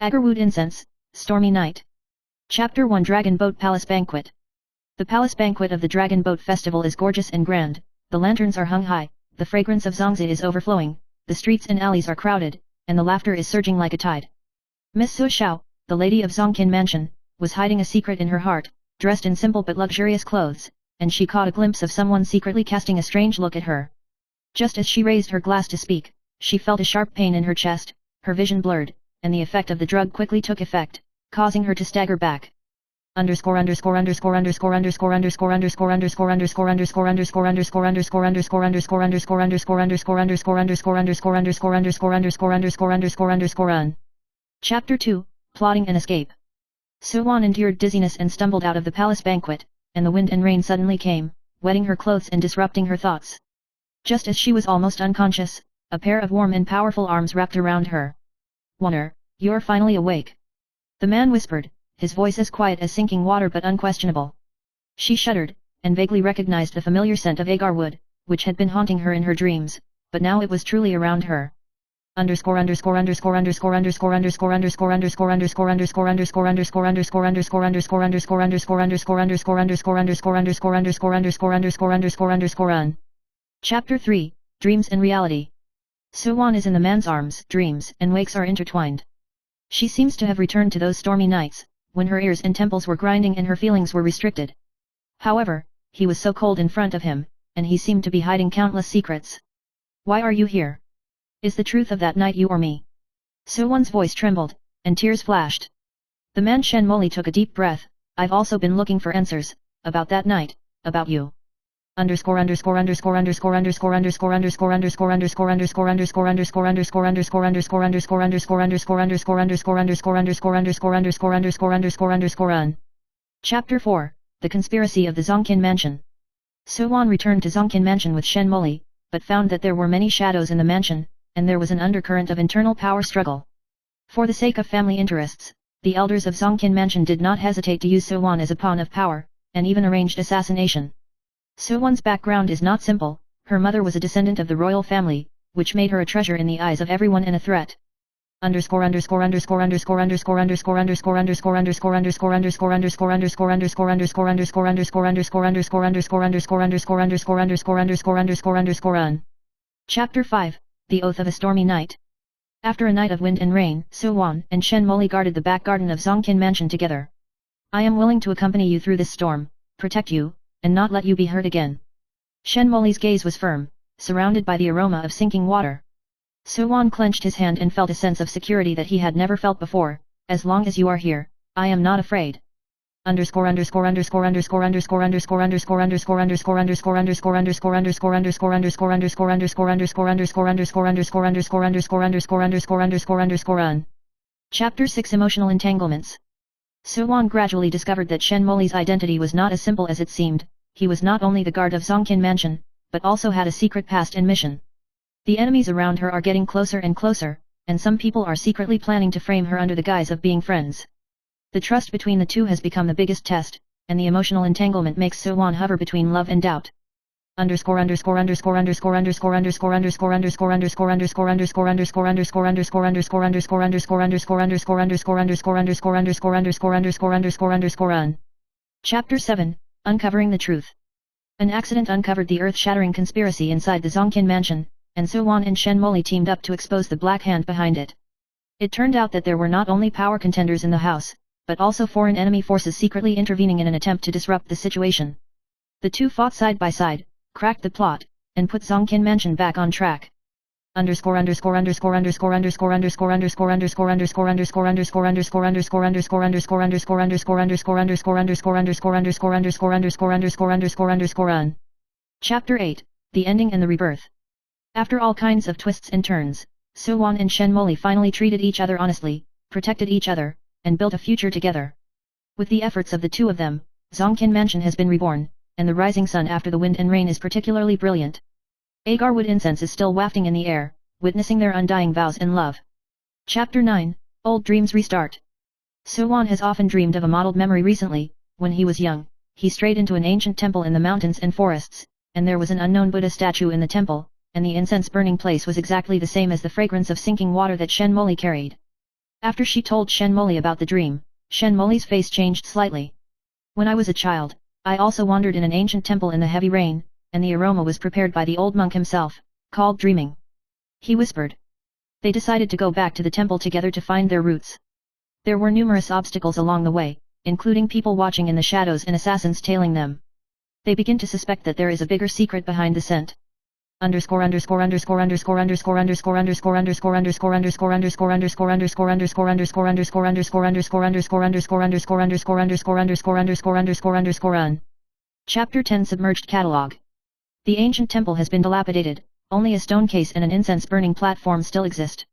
Agarwood Incense, Stormy Night. Chapter 1 Dragon Boat Palace Banquet. The palace banquet of the Dragon Boat Festival is gorgeous and grand, the lanterns are hung high, the fragrance of zongzi is overflowing, the streets and alleys are crowded, and the laughter is surging like a tide. Miss Su Xiao, the lady of Zongqin Mansion, was hiding a secret in her heart, dressed in simple but luxurious clothes, and she caught a glimpse of someone secretly casting a strange look at her. Just as she raised her glass to speak, she felt a sharp pain in her chest, her vision blurred, and the effect of the drug quickly took effect, causing her to stagger back. Chapter 2, Plotting an Escape. Suwan endured dizziness and stumbled out of the palace banquet, and the wind and rain suddenly came, wetting her clothes and disrupting her thoughts. Just as she was almost unconscious, a pair of warm and powerful arms wrapped around her. "Wonder, you're finally awake," the man whispered, his voice as quiet as sinking water but unquestionable. She shuddered, and vaguely recognized the familiar scent of Agarwood, which had been haunting her in her dreams, but now it was truly around her. Chapter 3, Dreams and Reality. Suwan is in the man's arms, dreams and wakes are intertwined. She seems to have returned to those stormy nights, when her ears and temples were grinding and her feelings were restricted. However, he was so cold in front of him, and he seemed to be hiding countless secrets. "Why are you here? Is the truth of that night you or me?" Suwan's voice trembled, and tears flashed. The man Shen Moli took a deep breath. "I've also been looking for answers, about that night, about you. Chapter 4, The Conspiracy of the Zongqin Mansion. Suwan returned to Zongqin Mansion with Shen Moli, but found that there were many shadows in the mansion, and there was an undercurrent of internal power struggle. For the sake of family interests, the elders of Zongqin Mansion did not hesitate to use Suwan as a pawn of power, and even arranged assassination. Suwan's background is not simple. Her mother was a descendant of the royal family, which made her a treasure in the eyes of everyone and a threat. Chapter 5, The Oath of a Stormy Night. After a night of wind and rain, Suwan and Shen Moli guarded the back garden of Zongqin Mansion together. "I am willing to accompany you through this storm, protect you, and not let you be hurt again." Shen Moli's gaze was firm, surrounded by the aroma of sinking water. Suwan clenched his hand and felt a sense of security that he had never felt before. "As long as you are here, I am not afraid." Chapter 6 Emotional Entanglements. Suwan gradually discovered that Shen Moli's identity was not as simple as it seemed. He was not only the guard of Zongqin Mansion, but also had a secret past and mission. The enemies around her are getting closer and closer, and some people are secretly planning to frame her under the guise of being friends. The trust between the two has become the biggest test, and the emotional entanglement makes Suwan hover between love and doubt. Chapter 7, Uncovering the Truth. An accident uncovered the earth-shattering conspiracy inside the Zongqin Mansion, and Suwan and Shen Moli teamed up to expose the black hand behind it. It turned out that there were not only power contenders in the house, but also foreign enemy forces secretly intervening in an attempt to disrupt the situation. The two fought side by side, cracked the plot, and put Zongqin Mansion back on track. Chapter 8, The Ending and the Rebirth. After all kinds of twists and turns, Suwan and Shen Moli finally treated each other honestly, protected each other, and built a future together. With the efforts of the two of them, Zongqin Mansion has been reborn, and the rising sun after the wind and rain is particularly brilliant. Agarwood incense is still wafting in the air, witnessing their undying vows and love. Chapter 9, Old Dreams Restart. Suwan has often dreamed of a modeled memory recently. When he was young, he strayed into an ancient temple in the mountains and forests, and there was an unknown Buddha statue in the temple, and the incense burning place was exactly the same as the fragrance of sinking water that Shen Moli carried. After she told Shen Moli about the dream, Shen Moli's face changed slightly. When I was a child, I also wandered in an ancient temple in the heavy rain, and the aroma was prepared by the old monk himself, called dreaming. He whispered. They decided to go back to the temple together to find their roots. There were numerous obstacles along the way, including people watching in the shadows and assassins tailing them. They begin to suspect that there is a bigger secret behind the scent. Chapter 10 Submerged Catalog. The ancient temple has been dilapidated, only a stone case and an incense burning platform still exist.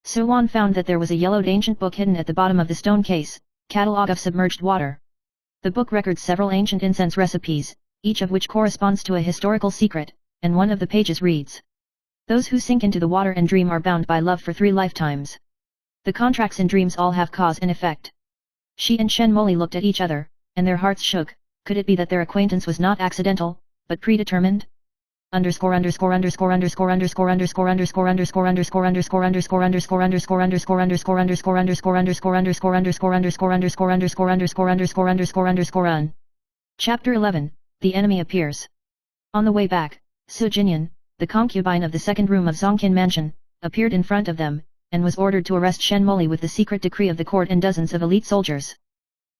Suwan found that there was a yellowed ancient book hidden at the bottom of the stone case, Catalog of Submerged Water. The book records several ancient incense recipes, each of which corresponds to a historical secret, and one of the pages reads: Those who sink into the water and dream are bound by love for 3 lifetimes. The contracts and dreams all have cause and effect. She and Shen Moli looked at each other, and their hearts shook. Could it be that their acquaintance was not accidental, but predetermined? Chapter 11. The enemy appears. On the way back, Su Jinyan, the concubine of the second room of Zongqin Mansion, appeared in front of them, and was ordered to arrest Shen Moli with the secret decree of the court and dozens of elite soldiers.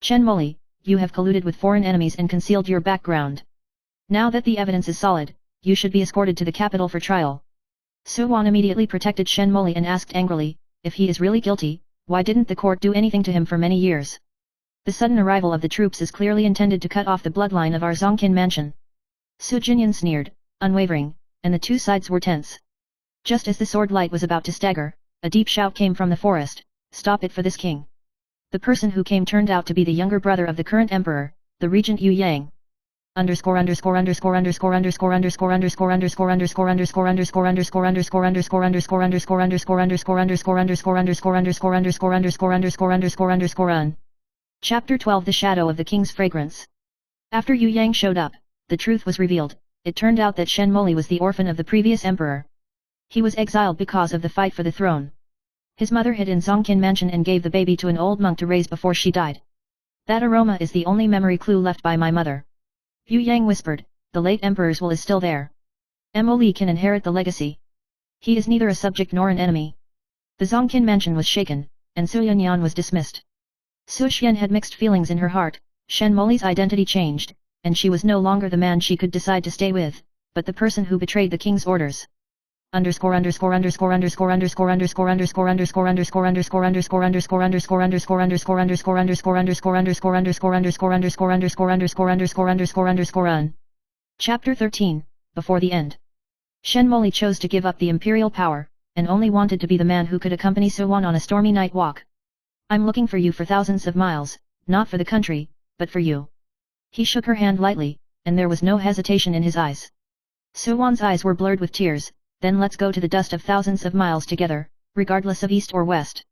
Shen Moli, you have colluded with foreign enemies and concealed your background. Now that the evidence is solid, you should be escorted to the capital for trial. Suwan immediately protected Shen Moli and asked angrily, if he is really guilty, why didn't the court do anything to him for many years? The sudden arrival of the troops is clearly intended to cut off the bloodline of our Zongqin Mansion. Su Jinyan sneered, unwavering, and the two sides were tense. Just as the sword light was about to stagger, a deep shout came from the forest, "Stop it for this king." The person who came turned out to be the younger brother of the current emperor, the regent Yu Yang. Chapter 12 The Shadow of the King's Fragrance. After Yu Yang showed up, the truth was revealed. It turned out that Shen Moli was the orphan of the previous emperor. He was exiled because of the fight for the throne. His mother hid in Zongqin Mansion and gave the baby to an old monk to raise before she died. That aroma is the only memory clue left by my mother. Yu Yang whispered, the late emperor's will is still there. Moli can inherit the legacy. He is neither a subject nor an enemy. The Zongqin Mansion was shaken, and Su Yanyan was dismissed. Su Xian had mixed feelings in her heart. Shen Moli's identity changed, and she was no longer the man she could decide to stay with, but the person who betrayed the king's orders. Chapter 13. Before the end. Shen Moli chose to give up the imperial power, and only wanted to be the man who could accompany Suwan on a stormy night walk. I'm looking for you for thousands of miles, not for the country, but for you. He shook her hand lightly, and there was no hesitation in his eyes. Suwan's eyes were blurred with tears. Then let's go to the dust of thousands of miles together, regardless of east or west.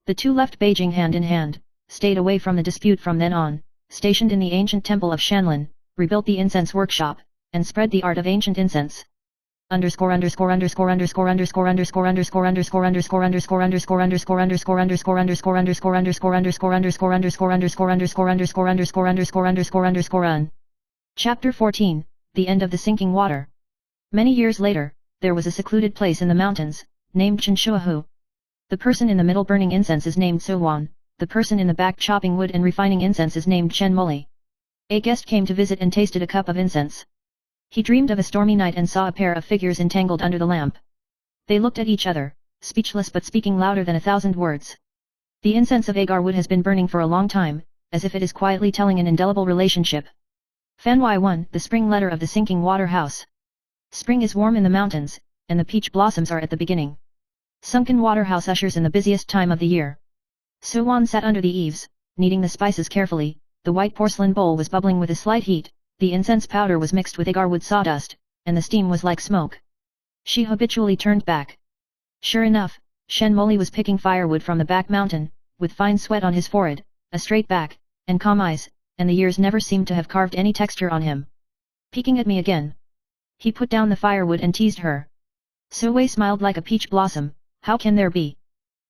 The two left Beijing hand in hand, stayed away from the dispute from then on, stationed in the ancient temple of Shanlin, rebuilt the incense workshop, and spread the art of ancient incense. Chapter 14. The End of the Sinking Water. Many years later, there was a secluded place in the mountains, named Chinshuahu. The person in the middle burning incense is named Suwan, the person in the back chopping wood and refining incense is named Shen Moli. A guest came to visit and tasted a cup of incense. He dreamed of a stormy night and saw a pair of figures entangled under the lamp. They looked at each other, speechless but speaking louder than 1,000 words. The incense of Agarwood has been burning for a long time, as if it is quietly telling an indelible relationship. Fanwai 1, the spring letter of the sinking water house. Spring is warm in the mountains, and the peach blossoms are at the beginning. Sunken water house ushers in the busiest time of the year. Suwan sat under the eaves, kneading the spices carefully. The white porcelain bowl was bubbling with a slight heat. The incense powder was mixed with agarwood sawdust, and the steam was like smoke. She habitually turned back. Sure enough, Shen Moli was picking firewood from the back mountain, with fine sweat on his forehead, a straight back, and calm eyes, and the years never seemed to have carved any texture on him. Peeking at me again. He put down the firewood and teased her. Suwei smiled like a peach blossom. How can there be?